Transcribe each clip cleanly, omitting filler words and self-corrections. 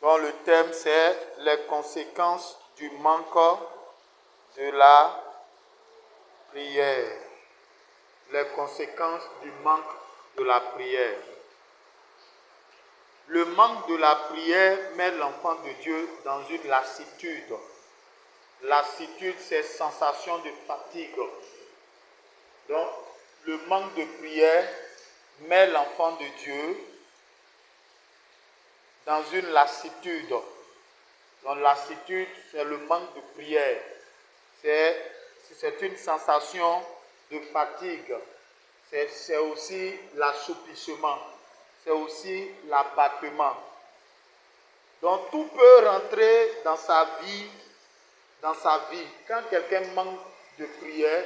dont le thème c'est les conséquences du manque de la prière. Les conséquences du manque de la prière. Le manque de la prière met l'enfant de Dieu dans une lassitude. Lassitude, c'est sensation de fatigue. Donc, le manque de prière met l'enfant de Dieu dans une lassitude. Donc, lassitude, c'est le manque de prière. C'est une sensation de fatigue. C'est aussi l'assoupissement. C'est aussi l'abattement. Donc, tout peut rentrer dans sa vie. Quand quelqu'un manque de prière,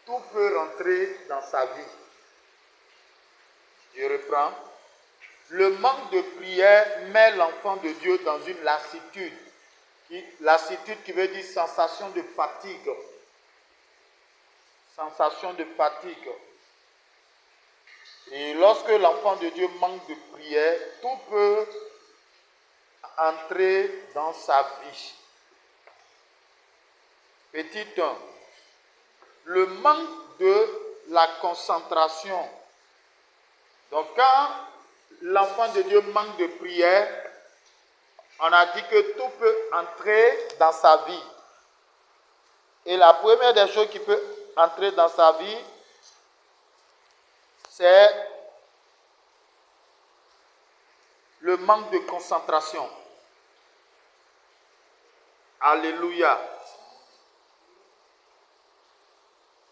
tout peut rentrer dans sa vie. Je reprends. Le manque de prière met l'enfant de Dieu dans une lassitude. Lassitude qui veut dire sensation de fatigue. Sensation de fatigue. Et lorsque l'enfant de Dieu manque de prière, tout peut entrer dans sa vie. Petit 1. Le manque de la concentration. Donc quand l'enfant de Dieu manque de prière, on a dit que tout peut entrer dans sa vie. Et la première des choses qui peut entrer dans sa vie, c'est le manque de concentration. Alléluia.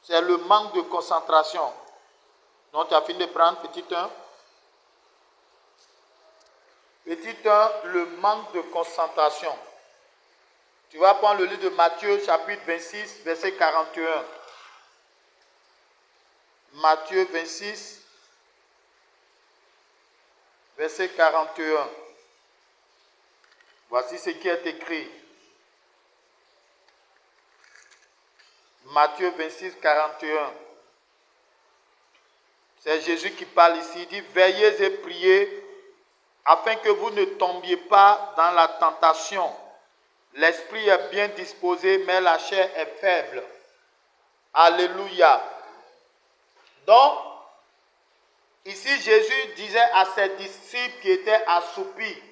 C'est le manque de concentration. Donc tu as fini de prendre petit 1. Petit 1, le manque de concentration. Tu vas prendre le livre de Matthieu, chapitre 26, verset 41. Matthieu 26, verset 41. Voici ce qui est écrit. Matthieu 26, 41. C'est Jésus qui parle ici. Il dit, veillez et priez afin que vous ne tombiez pas dans la tentation. L'esprit est bien disposé, mais la chair est faible. Alléluia. Donc, ici Jésus disait à ses disciples qui étaient assoupis,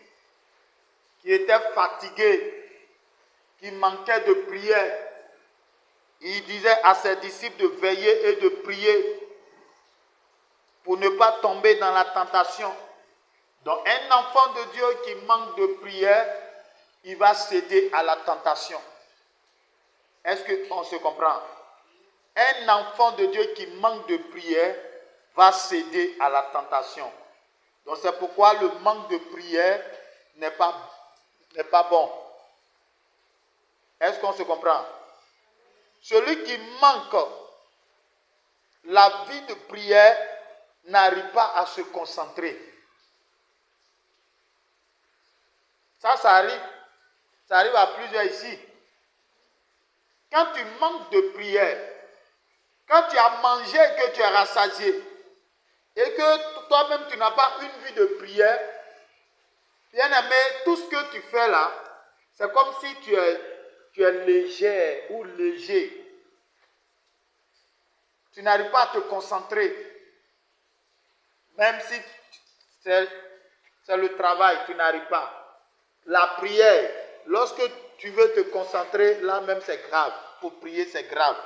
qui étaient fatigués, qui manquaient de prière, il disait à ses disciples de veiller et de prier pour ne pas tomber dans la tentation. Donc un enfant de Dieu qui manque de prière, il va céder à la tentation. Est-ce qu'on se comprend? Un enfant de Dieu qui manque de prière va céder à la tentation. Donc c'est pourquoi le manque de prière n'est pas bon. Est-ce qu'on se comprend? Celui qui manque la vie de prière n'arrive pas à se concentrer. Ça arrive. Ça arrive à plusieurs ici. Quand tu manques de prière, quand tu as mangé et que tu es rassasié, et que toi-même tu n'as pas une vie de prière, bien aimé, tout ce que tu fais là, c'est comme si tu es léger ou léger. Tu n'arrives pas à te concentrer. Même si c'est le travail, tu n'arrives pas. La prière, lorsque tu veux te concentrer, là même c'est grave. Pour prier, c'est grave.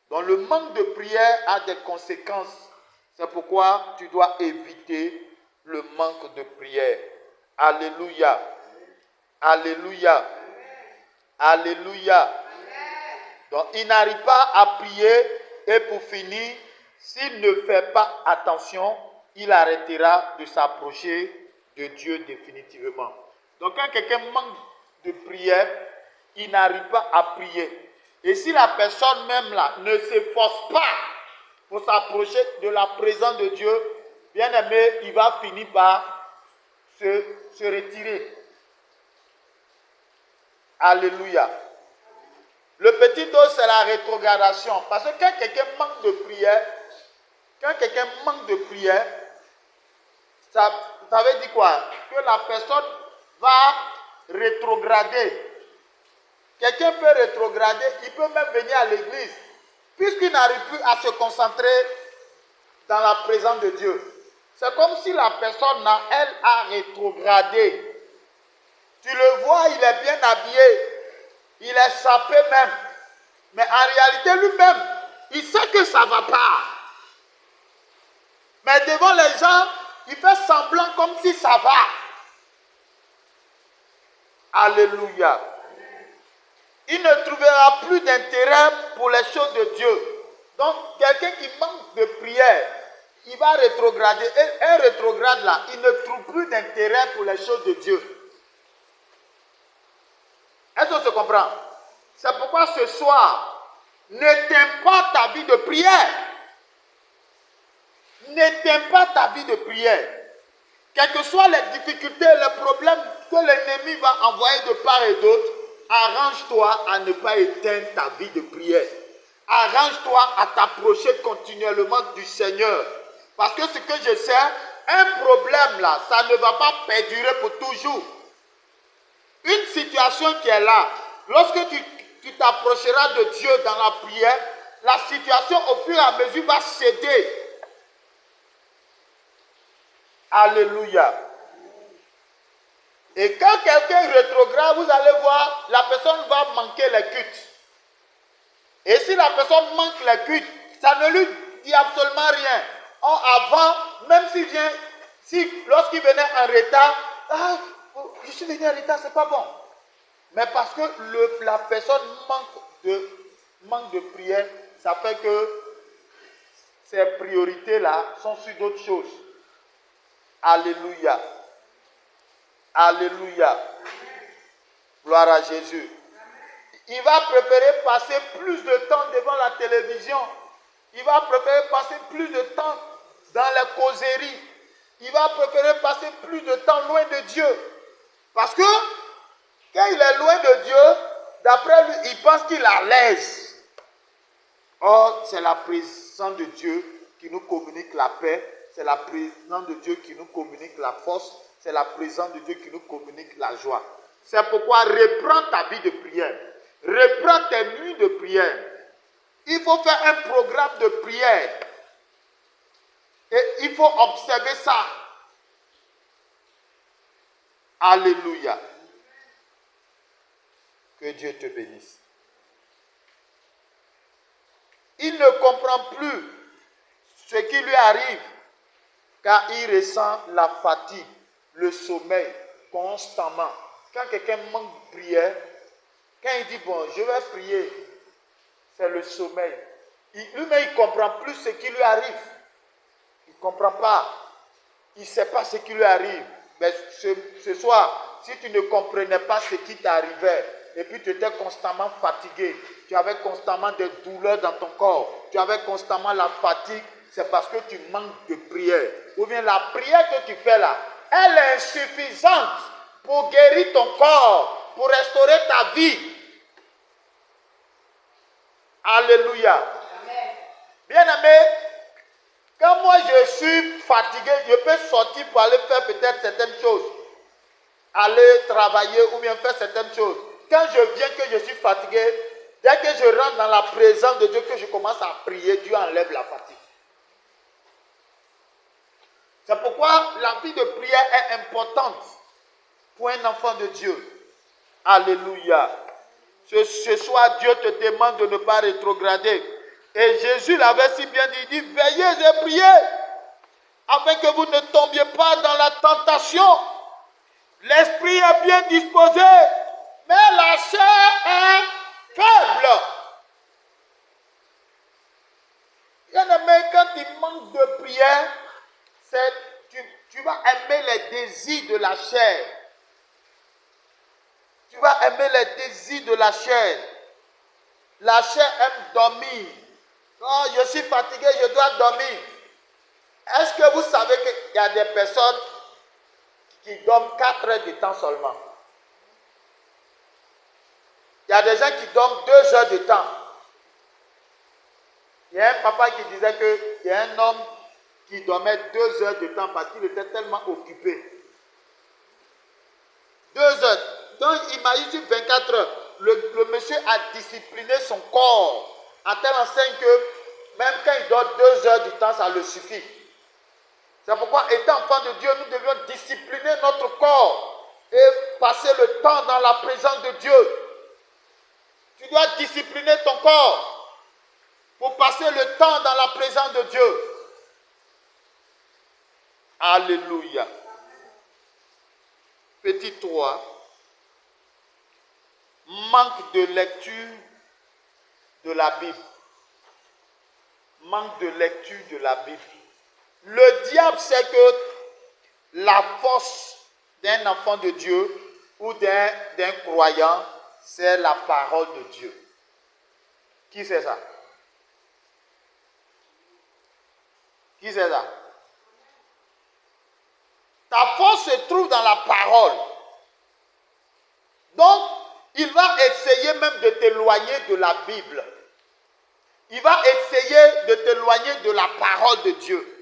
Donc le manque de prière a des conséquences. C'est pourquoi tu dois éviter le manque de prière. Alléluia. Alléluia. Alléluia. Donc il n'arrive pas à prier et pour finir, s'il ne fait pas attention, il arrêtera de s'approcher de Dieu définitivement. Donc quand quelqu'un manque de prière, il n'arrive pas à prier. Et si la personne même là ne s'efforce pas pour s'approcher de la présence de Dieu, bien aimé, il va finir par se retirer. Alléluia. Le petit 2, c'est la rétrogradation. Parce que quand quelqu'un manque de prière, ça veut dire quoi? Que la personne va rétrograder. Quelqu'un peut rétrograder, il peut même venir à l'église, puisqu'il n'arrive plus à se concentrer dans la présence de Dieu. C'est comme si la personne, elle, a rétrogradé. Tu le vois, il est bien habillé, il est sapé même. Mais en réalité, lui-même, il sait que ça ne va pas. Mais devant les gens, il fait semblant comme si ça va. Alléluia. Il ne trouvera plus d'intérêt pour les choses de Dieu. Donc, quelqu'un qui manque de prière, il va rétrograder. Et un rétrograde là, il ne trouve plus d'intérêt pour les choses de Dieu. Est-ce qu'on se comprend? C'est pourquoi ce soir, n'éteins pas ta vie de prière. N'éteins pas ta vie de prière. Quelles que soient les difficultés, les problèmes que l'ennemi va envoyer de part et d'autre, arrange-toi à ne pas éteindre ta vie de prière. Arrange-toi à t'approcher continuellement du Seigneur. Parce que ce que je sais, un problème là, ça ne va pas perdurer pour toujours. Une situation qui est là, lorsque tu t'approcheras de Dieu dans la prière, la situation au fur et à mesure va céder. Alléluia. Et quand quelqu'un rétrograde, vous allez voir, la personne va manquer les cultes. Et si la personne manque les cultes, ça ne lui dit absolument rien. Or, avant, même lorsqu'il venait en retard, je suis venu en retard, c'est pas bon. Mais parce que la personne manque de prière, ça fait que ces priorités-là sont sur d'autres choses. Alléluia. Alléluia. Gloire à Jésus. Il va préférer passer plus de temps devant la télévision. Il va préférer passer plus de temps dans les causeries. Il va préférer passer plus de temps loin de Dieu. Parce que quand il est loin de Dieu, d'après lui, il pense qu'il est à l'aise. Or, c'est la présence de Dieu qui nous communique la paix. C'est la présence de Dieu qui nous communique la force. C'est la présence de Dieu qui nous communique la joie. C'est pourquoi reprends ta vie de prière. Reprends tes nuits de prière. Il faut faire un programme de prière. Et il faut observer ça. Alléluia. Que Dieu te bénisse. Il ne comprend plus ce qui lui arrive car il ressent la fatigue, le sommeil constamment. Quand quelqu'un manque de prière, quand il dit bon, je vais prier, c'est le sommeil. Lui-même, il ne comprend plus ce qui lui arrive. Il ne comprend pas. Il ne sait pas ce qui lui arrive. Mais ce soir, si tu ne comprenais pas ce qui t'arrivait, et puis tu étais constamment fatigué, tu avais constamment des douleurs dans ton corps, tu avais constamment la fatigue, c'est parce que tu manques de prière. Ou bien la prière que tu fais là, elle est insuffisante pour guérir ton corps, pour restaurer ta vie. Alléluia. Bien-aimé, quand moi je suis fatigué, je peux sortir pour aller faire peut-être certaines choses. Aller travailler ou bien faire certaines choses. Quand je viens que je suis fatigué, dès que je rentre dans la présence de Dieu, que je commence à prier, Dieu enlève la fatigue. C'est pourquoi la vie de prière est importante pour un enfant de Dieu. Alléluia. Ce soir, Dieu te demande de ne pas rétrograder. Et Jésus l'avait si bien dit, il dit, veillez et priez, afin que vous ne tombiez pas dans la tentation. L'esprit est bien disposé, mais la chair est faible. Bien-aimé, quand il manque de prière, tu vas aimer les désirs de la chair. Tu vas aimer les désirs de la chair. La chair aime dormir. Oh, je suis fatigué, je dois dormir. Est-ce que vous savez qu'il y a des personnes qui dorment 4 heures de temps seulement? Il y a des gens qui dorment 2 heures de temps. Il y a un papa qui disait qu'il y a un homme qui dormait 2 heures de temps parce qu'il était tellement occupé. 2 heures. Donc, imagine 24 heures. Le monsieur a discipliné son corps à telle enseigne que même quand il dort 2 heures du temps, ça le suffit. C'est pourquoi, étant enfant de Dieu, nous devions discipliner notre corps et passer le temps dans la présence de Dieu. Tu dois discipliner ton corps pour passer le temps dans la présence de Dieu. Alléluia. Petit 3. Manque de lecture de la Bible. Manque de lecture de la Bible. Le diable sait que la force d'un enfant de Dieu ou d'un croyant, c'est la parole de Dieu. Qui sait ça? Qui sait ça? Ta force se trouve dans la parole. Donc, il va essayer même de t'éloigner de la Bible. Il va essayer de t'éloigner de la parole de Dieu.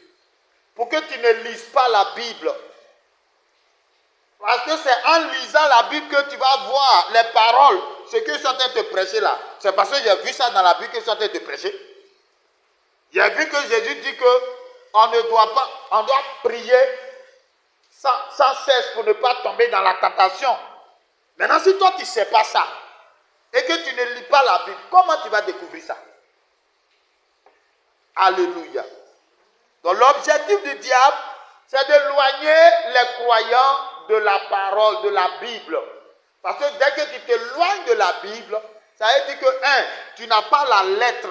Pour que tu ne lises pas la Bible. Parce que c'est en lisant la Bible que tu vas voir les paroles, ce que je suis en train de te prêcher là. C'est parce que j'ai vu ça dans la Bible que je suis en train de te prêcher. J'ai vu que Jésus dit qu'on ne doit pas, on doit prier sans cesse pour ne pas tomber dans la tentation. Maintenant, si toi tu ne sais pas ça et que tu ne lis pas la Bible, comment tu vas découvrir ça? Alléluia. Donc l'objectif du diable, c'est d'éloigner les croyants de la parole, de la Bible. Parce que dès que tu t'éloignes de la Bible, ça veut dire que, tu n'as pas la lettre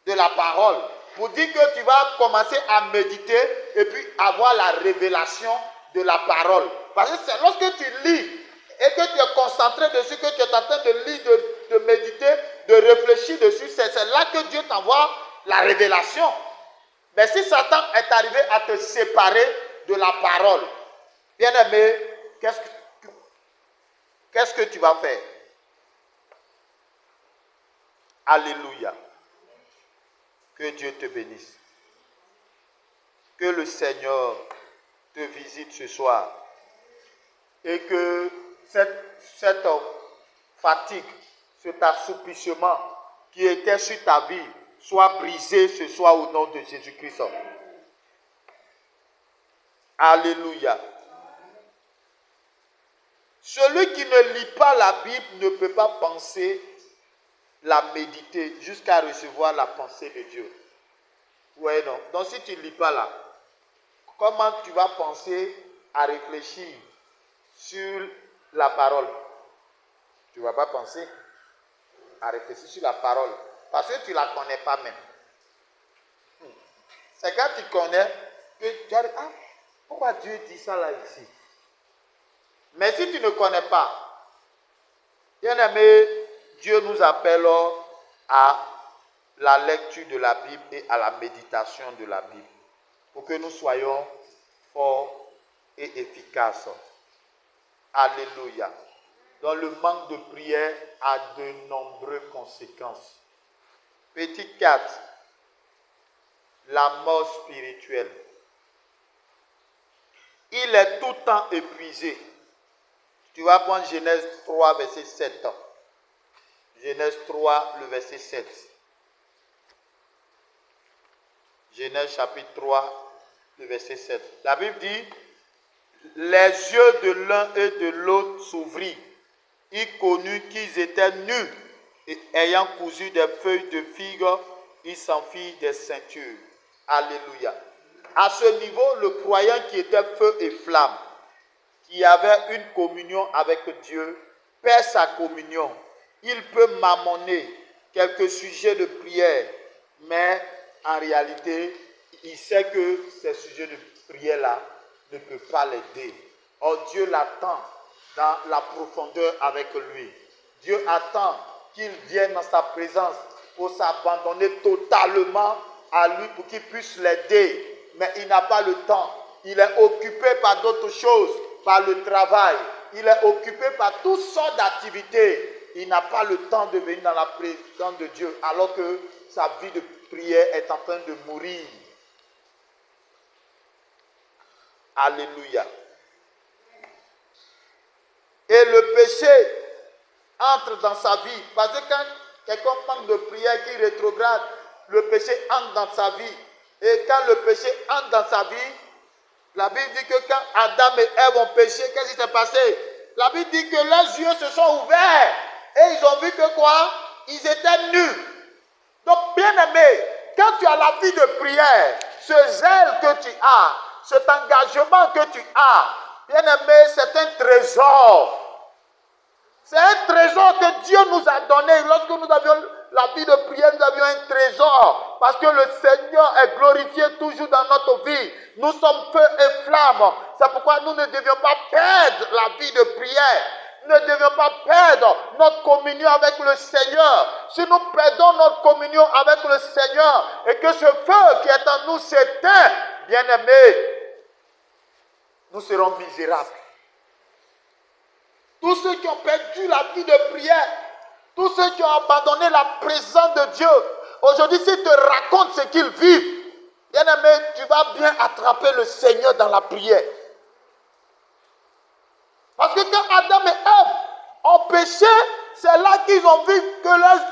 de la parole. Pour dire que tu vas commencer à méditer et puis avoir la révélation de la parole. Parce que c'est lorsque tu lis et que tu es concentré dessus, que tu es en train de lire, de méditer, de réfléchir dessus, c'est là que Dieu t'envoie la révélation. Mais si Satan est arrivé à te séparer de la parole, bien-aimé, qu'est-ce que tu vas faire? Alléluia. Que Dieu te bénisse. Que le Seigneur te visite ce soir. Et que cette fatigue, cet assoupissement qui était sur ta vie, soit brisé ce soir au nom de Jésus-Christ. Alléluia. Celui qui ne lit pas la Bible ne peut pas penser, la méditer jusqu'à recevoir la pensée de Dieu. Oui, non. Donc si tu ne lis pas là, comment tu vas penser à réfléchir sur la parole? Tu ne vas pas penser à réfléchir sur la parole. Parce que tu ne la connais pas même. C'est quand tu connais que tu as dit, ah, pourquoi Dieu dit ça là ici? Mais si tu ne connais pas, bien aimé, Dieu nous appelle à la lecture de la Bible et à la méditation de la Bible. Pour que nous soyons forts et efficaces. Alléluia. Donc le manque de prière a de nombreuses conséquences. Petit 4, la mort spirituelle. Il est tout le temps épuisé. Tu vas prendre Genèse 3, verset 7. Genèse 3, le verset 7. Genèse chapitre 3, le verset 7. La Bible dit, les yeux de l'un et de l'autre s'ouvrirent. Ils connurent qu'ils étaient nus et ayant cousu des feuilles de figues, ils s'enfirent des ceintures. Alléluia. À ce niveau, le croyant qui était feu et flamme, qui avait une communion avec Dieu, perd sa communion. Il peut mamonner quelques sujets de prière, mais en réalité, il sait que ces sujets de prière-là ne peuvent pas l'aider. Or, Dieu l'attend dans la profondeur avec lui. Dieu attend qu'il vienne dans sa présence pour s'abandonner totalement à lui, pour qu'il puisse l'aider. Mais il n'a pas le temps. Il est occupé par d'autres choses, par le travail. Il est occupé par toutes sortes d'activités. Il n'a pas le temps de venir dans la présence de Dieu, alors que sa vie de prière est en train de mourir. Alléluia. Et péché entre dans sa vie. Parce que quand quelqu'un manque de prière, qui rétrograde, le péché entre dans sa vie. Et quand le péché entre dans sa vie, la Bible dit que quand Adam et Ève ont péché, qu'est-ce qui s'est passé? La Bible dit que leurs yeux se sont ouverts. Et ils ont vu que quoi? Ils étaient nus. Donc, bien aimé, quand tu as la vie de prière, ce zèle que tu as, cet engagement que tu as, bien aimé, c'est un trésor. C'est un trésor que Dieu nous a donné. Lorsque nous avions la vie de prière, nous avions un trésor. Parce que le Seigneur est glorifié toujours dans notre vie. Nous sommes feu et flamme. C'est pourquoi nous ne devions pas perdre la vie de prière. Nous ne devions pas perdre notre communion avec le Seigneur. Si nous perdons notre communion avec le Seigneur et que ce feu qui est en nous s'éteint, bien aimé, nous serons misérables. Tous ceux qui ont perdu la vie de prière, tous ceux qui ont abandonné la présence de Dieu, aujourd'hui, s'ils te racontent ce qu'ils vivent, bien aimé, tu vas bien attraper le Seigneur dans la prière. Parce que quand Adam et Ève ont péché, c'est là qu'ils ont vu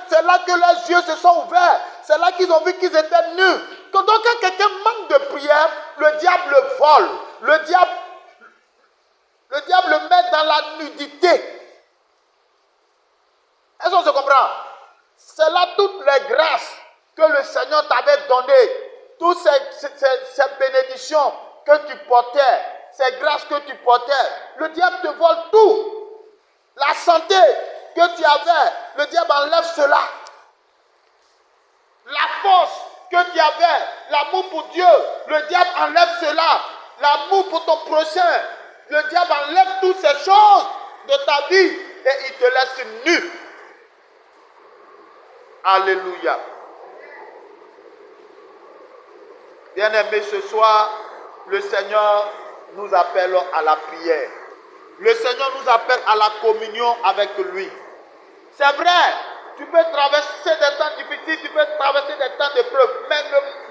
c'est là que leurs yeux se sont ouverts. C'est là qu'ils ont vu qu'ils étaient nus. Donc quand quelqu'un manque de prière, le diable le vole. Le diable le met dans la nudité. Est-ce qu'on se comprend? C'est là toutes les grâces que le Seigneur t'avait données. Toutes ces bénédictions que tu portais, ces grâces que tu portais. Le diable te vole tout. La santé que tu avais, le diable enlève cela. La force que tu avais, l'amour pour Dieu, le diable enlève cela. L'amour pour ton prochain, le diable enlève toutes ces choses de ta vie et il te laisse nu. Alléluia. Bien-aimés, ce soir, le Seigneur nous appelle à la prière. Le Seigneur nous appelle à la communion avec lui. C'est vrai, tu peux traverser des temps difficiles, tu peux traverser des temps d'épreuve, mais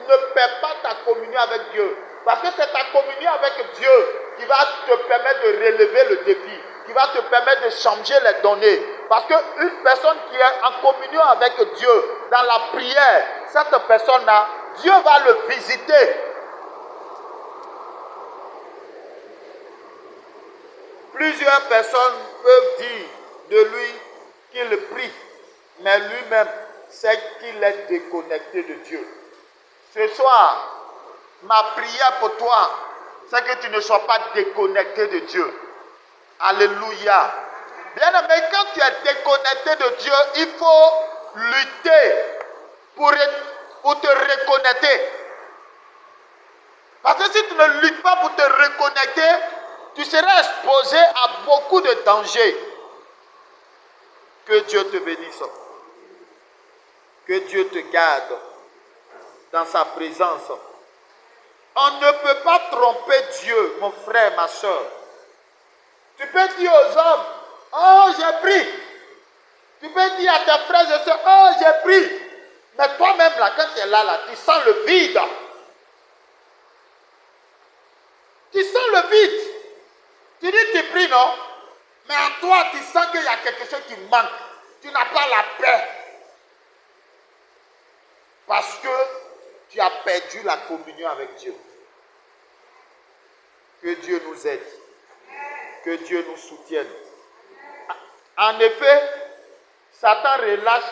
ne perds pas ta communion avec Dieu. Parce que c'est ta communion avec Dieu qui va te permettre de relever le défi, qui va te permettre de changer les données. Parce qu'une personne qui est en communion avec Dieu, dans la prière, cette personne-là, Dieu va le visiter. Plusieurs personnes peuvent dire de lui qu'il prie, mais lui-même sait qu'il est déconnecté de Dieu. Ce soir, ma prière pour toi, c'est que tu ne sois pas déconnecté de Dieu. Alléluia. Bien aimé, quand tu es déconnecté de Dieu, il faut lutter pour te reconnecter. Parce que si tu ne luttes pas pour te reconnecter, tu seras exposé à beaucoup de dangers. Que Dieu te bénisse. Que Dieu te garde dans sa présence. On ne peut pas tromper Dieu, mon frère, ma soeur. Tu peux dire aux hommes, oh j'ai pris. Tu peux dire à tes frères et soeurs, oh j'ai pris. Mais toi-même, là, quand tu es là, tu sens le vide. Tu sens le vide. Tu dis tu pries, non? Mais en toi, tu sens qu'il y a quelque chose qui manque. Tu n'as pas la paix. Parce que tu as perdu la communion avec Dieu. Que Dieu nous aide. Que Dieu nous soutienne. En effet, Satan relâche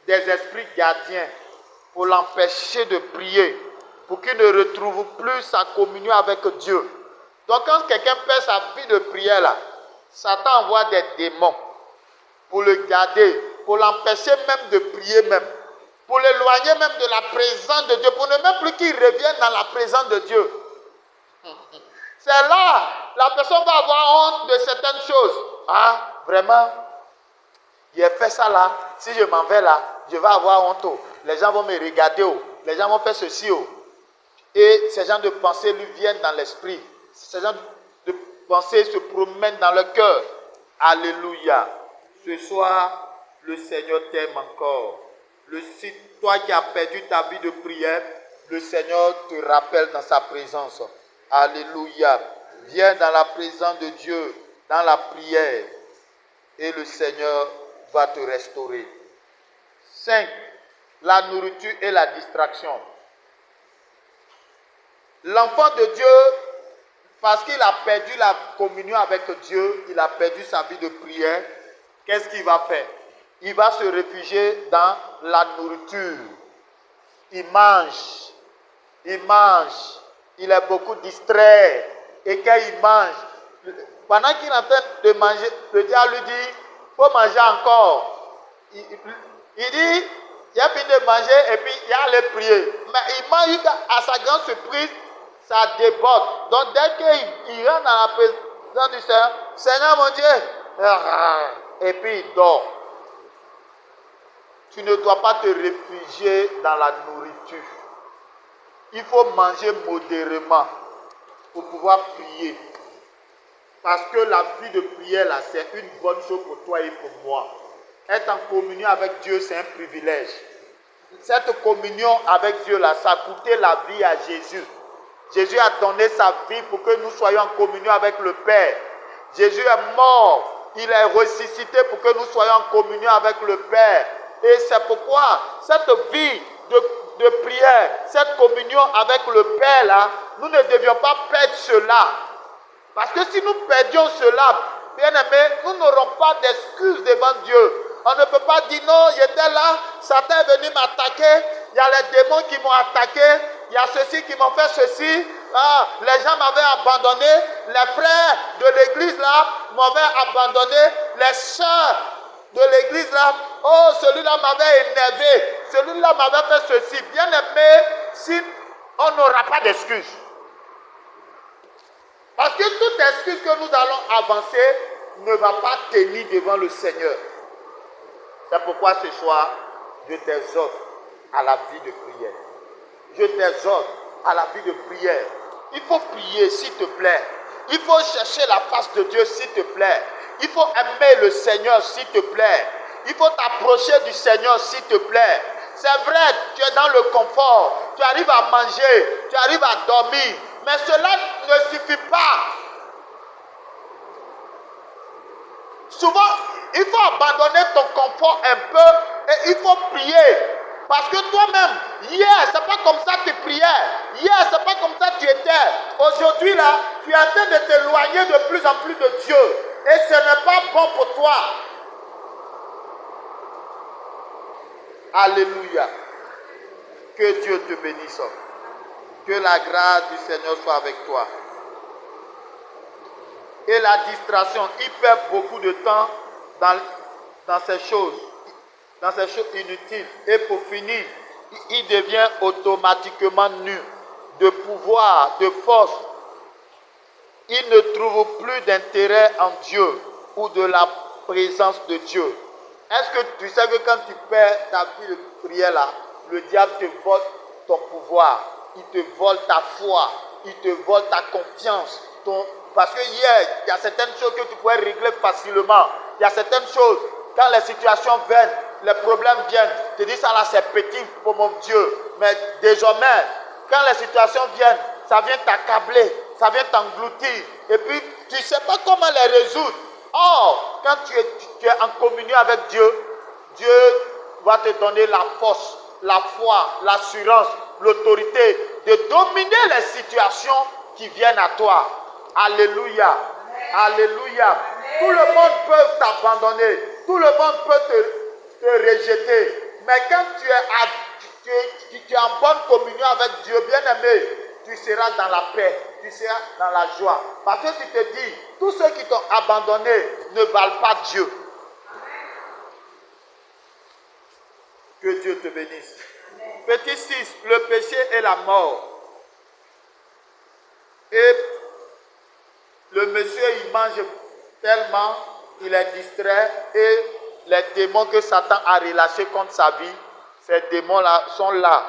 des esprits gardiens pour l'empêcher de prier, pour qu'il ne retrouve plus sa communion avec Dieu. Donc quand quelqu'un perd sa vie de prière, là, Satan envoie des démons pour le garder, pour l'empêcher même de prier même, pour l'éloigner même de la présence de Dieu, pour ne même plus qu'il revienne dans la présence de Dieu. C'est là, la personne va avoir honte de certaines choses. Ah, vraiment, j'ai fait ça là, si je m'en vais là, je vais avoir honte. Les gens vont me regarder, les gens vont faire ceci. Et ces gens de pensée lui viennent dans l'esprit. Ces gens de pensée se promènent dans le cœur. Alléluia. Ce soir, le Seigneur t'aime encore. Toi qui as perdu ta vie de prière, le Seigneur te rappelle dans sa présence. Alléluia. Viens dans la présence de Dieu, dans la prière. et le Seigneur va te restaurer. 5. La nourriture et la distraction. L'enfant de Dieu, parce qu'il a perdu la communion avec Dieu, il a perdu sa vie de prière, qu'est-ce qu'il va faire? Il va se réfugier dans la nourriture. Il mange, il est beaucoup distrait. Et quand il mange, pendant qu'il est en train de manger, le diable lui dit, il faut manger encore. Il dit, il a fini de manger et puis il a allé prier. Mais il mange à sa grande surprise, ça déborde. Donc dès qu'il rentre dans la présence du Seigneur, Seigneur mon Dieu, et puis il dort. Tu ne dois pas te réfugier dans la nourriture. Il faut manger modérément pour pouvoir prier. Parce que la vie de prière, là, c'est une bonne chose pour toi et pour moi. Être en communion avec Dieu, c'est un privilège. Cette communion avec Dieu, là, ça a coûté la vie à Jésus. Jésus a donné sa vie pour que nous soyons en communion avec le Père. Jésus est mort, il est ressuscité pour que nous soyons en communion avec le Père. Et c'est pourquoi cette vie de prière, cette communion avec le Père, là, nous ne devions pas perdre cela. Parce que si nous perdions cela, bien aimé, nous n'aurons pas d'excuses devant Dieu. On ne peut pas dire non, j'étais là, Satan est venu m'attaquer, il y a les démons qui m'ont attaqué, il y a ceux-ci qui m'ont fait ceci, les gens m'avaient abandonné, les frères de l'église là m'avaient abandonné, les sœurs de l'église là, oh celui-là m'avait énervé, celui-là m'avait fait ceci. Bien aimé, si on n'aura pas d'excuses. Parce que toute excuse que nous allons avancer ne va pas tenir devant le Seigneur. C'est pourquoi ce soir, je t'exhorte à la vie de prière. Je t'exhorte à la vie de prière. Il faut prier, s'il te plaît. Il faut chercher la face de Dieu, s'il te plaît. Il faut aimer le Seigneur, s'il te plaît. Il faut t'approcher du Seigneur, s'il te plaît. C'est vrai, tu es dans le confort. Tu arrives à manger, tu arrives à dormir. Mais cela ne suffit pas. Souvent, il faut abandonner ton confort un peu et il faut prier. Parce que toi-même, hier, c'est pas comme ça que tu priais. Hier, c'est pas comme ça que tu étais. Aujourd'hui, là, tu es en train de t'éloigner de plus en plus de Dieu. Et ce n'est pas bon pour toi. Alléluia. Que Dieu te bénisse. Que la grâce du Seigneur soit avec toi. Et la distraction, il perd beaucoup de temps dans ces choses inutiles. Et pour finir, il devient automatiquement nu de pouvoir, de force. Il ne trouve plus d'intérêt en Dieu ou de la présence de Dieu. Est-ce que tu sais que quand tu perds ta vie de prière là, le diable te vole ton pouvoir, il te vole ta foi, il te vole ta confiance, parce que hier, il y a certaines choses que tu pouvais régler facilement. Il y a certaines choses, quand les situations viennent, les problèmes viennent, tu te dis ça là c'est petit pour mon Dieu. Mais désormais, quand les situations viennent, ça vient t'accabler, ça vient t'engloutir. Et puis, tu ne sais pas comment les résoudre. Or, quand tu es en communion avec Dieu, Dieu va te donner la force, la foi, l'assurance, l'autorité de dominer les situations qui viennent à toi. Alléluia. Alléluia. Tout le monde peut t'abandonner. Tout le monde peut te rejeter. Mais quand tu es en bonne communion avec Dieu, bien-aimé, tu seras dans la paix, tu seras dans la joie. Parce que tu te dis, tous ceux qui t'ont abandonné ne valent pas Dieu. Que Dieu te bénisse. Petit 6, le péché et la mort. Et le monsieur, il mange tellement, il est distrait et les démons que Satan a relâchés contre sa vie, ces démons-là sont là.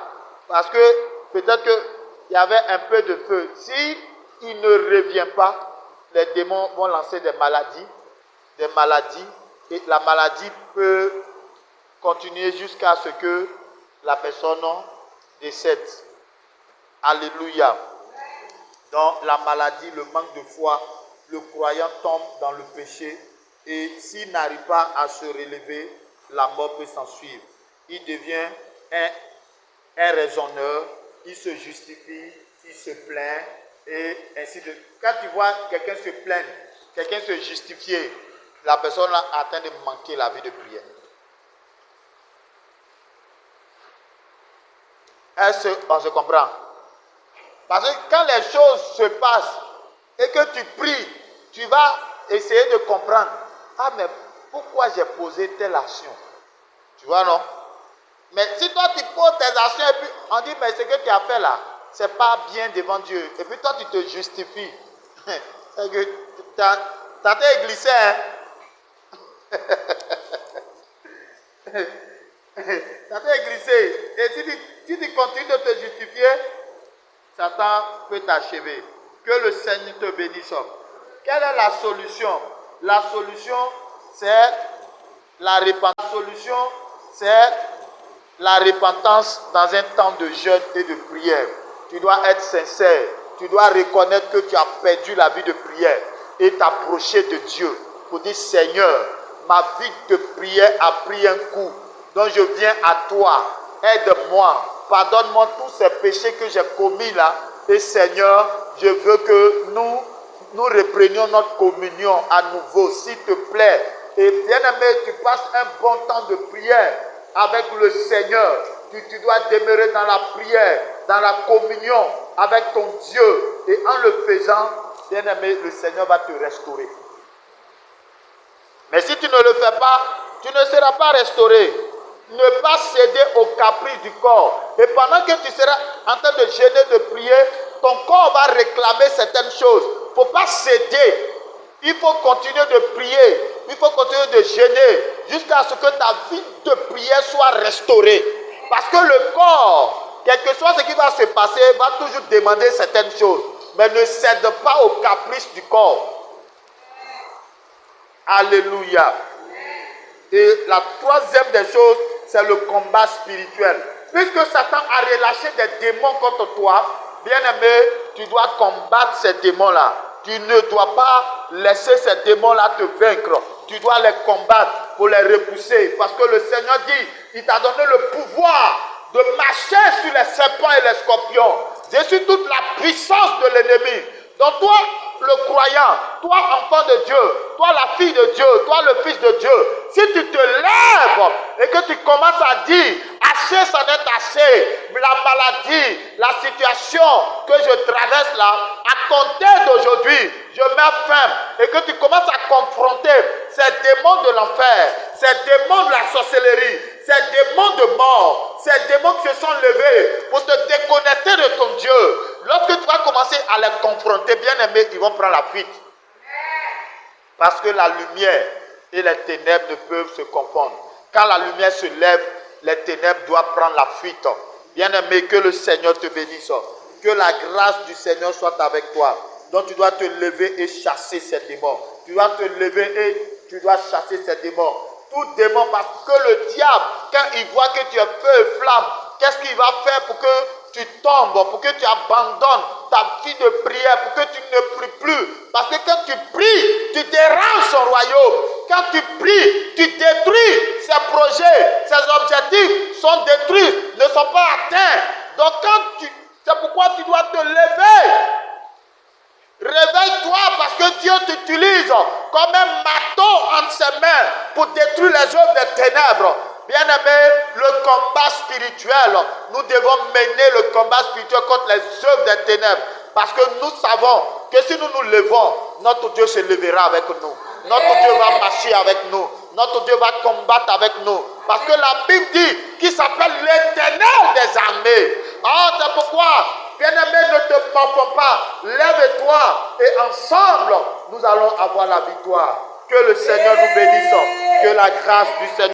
Parce que peut-être qu'il y avait un peu de feu. Si il ne revient pas, les démons vont lancer des maladies, et la maladie peut continuer jusqu'à ce que la personne décède. Alléluia. Dans la maladie, le manque de foi, le croyant tombe dans le péché Et s'il n'arrive pas à se relever, la mort peut s'en suivre. Il devient un raisonneur, il se justifie, il se plaint, et ainsi de suite. Quand tu vois quelqu'un se plaindre, quelqu'un se justifier, la personne là est en train de manquer la vie de prière. On se comprend. Parce que quand les choses se passent et que tu pries, tu vas essayer de comprendre. Ah, mais pourquoi j'ai posé telle action? Tu vois, non? Mais si toi tu poses tes actions et puis on dit, mais ce que tu as fait là, c'est pas bien devant Dieu. Et puis toi tu te justifies. C'est que ça t'est glissé, hein? Ça t'est glissé. Et si tu continues de te justifier, Satan peut t'achever. Que le Seigneur te bénisse. Quelle est la solution? La solution, c'est la repentance. La solution, c'est la repentance dans un temps de jeûne et de prière. Tu dois être sincère. Tu dois reconnaître que tu as perdu la vie de prière et t'approcher de Dieu pour dire, Seigneur, ma vie de prière a pris un coup. Donc je viens à toi. Aide-moi. Pardonne-moi tous ces péchés que j'ai commis là. Et Seigneur, je veux que nous reprenions notre communion à nouveau, s'il te plaît. Et bien-aimé, tu passes un bon temps de prière avec le Seigneur. Tu dois demeurer dans la prière, dans la communion avec ton Dieu. Et en le faisant, bien-aimé, le Seigneur va te restaurer. Mais si tu ne le fais pas, tu ne seras pas restauré. Ne pas céder aux caprices du corps. Et pendant que tu seras en train de jeûner, de prier, ton corps va réclamer certaines choses. Il ne faut pas céder. Il faut continuer de prier. Il faut continuer de jeûner jusqu'à ce que ta vie de prière soit restaurée. Parce que le corps, quel que soit ce qui va se passer, va toujours demander certaines choses. Mais ne cède pas aux caprices du corps. Alléluia. Et la troisième des choses, c'est le combat spirituel. Puisque Satan a relâché des démons contre toi, bien-aimé, tu dois combattre ces démons-là. Tu ne dois pas laisser ces démons-là te vaincre. Tu dois les combattre pour les repousser. Parce que le Seigneur dit, il t'a donné le pouvoir de marcher sur les serpents et les scorpions. Je suis toute la puissance de l'ennemi. Donc toi, le croyant, toi enfant de Dieu, toi la fille de Dieu, toi le fils de Dieu, si tu te lèves et que tu commences à dire, assez c'en est assez, la maladie, la situation que je traverse là, à compter d'aujourd'hui, je mets fin, et que tu commences à confronter ces démons de l'enfer, ces démons de la sorcellerie, ces démons de mort, ces démons qui se sont levés pour te déconnecter de ton Dieu. Lorsque tu vas commencer à les confronter, bien aimé, ils vont prendre la fuite. Parce que la lumière et les ténèbres ne peuvent se confondre. Quand la lumière se lève, les ténèbres doivent prendre la fuite. Bien aimé, que le Seigneur te bénisse. Que la grâce du Seigneur soit avec toi. Donc tu dois te lever et chasser ces démons. Tu dois te lever et tu dois chasser ces démons. Tout démon, parce que le diable, quand il voit que tu es feu et flamme, qu'est-ce qu'il va faire pour que tu tombes, pour que tu abandonnes ta vie de prière, pour que tu ne pries plus? Parce que quand tu pries, tu déranges son royaume. Quand tu pries, tu détruis ses projets, ses objectifs sont détruits, ne sont pas atteints. Donc c'est pourquoi tu dois te lever. Réveille-toi parce que Dieu t'utilise comme un marteau entre ses mains pour détruire les œuvres des ténèbres. Bien-aimé, le combat spirituel, nous devons mener le combat spirituel contre les œuvres des ténèbres. Parce que nous savons que si nous nous levons, notre Dieu se lèvera avec nous. Notre Dieu va marcher avec nous. Notre Dieu va combattre avec nous. Parce que la Bible dit qu'il s'appelle l'Éternel des armées. C'est pourquoi, bien-aimé, ne te morfonds pas. Lève-toi et ensemble, nous allons avoir la victoire. Que le Seigneur nous bénisse. Que la grâce du Seigneur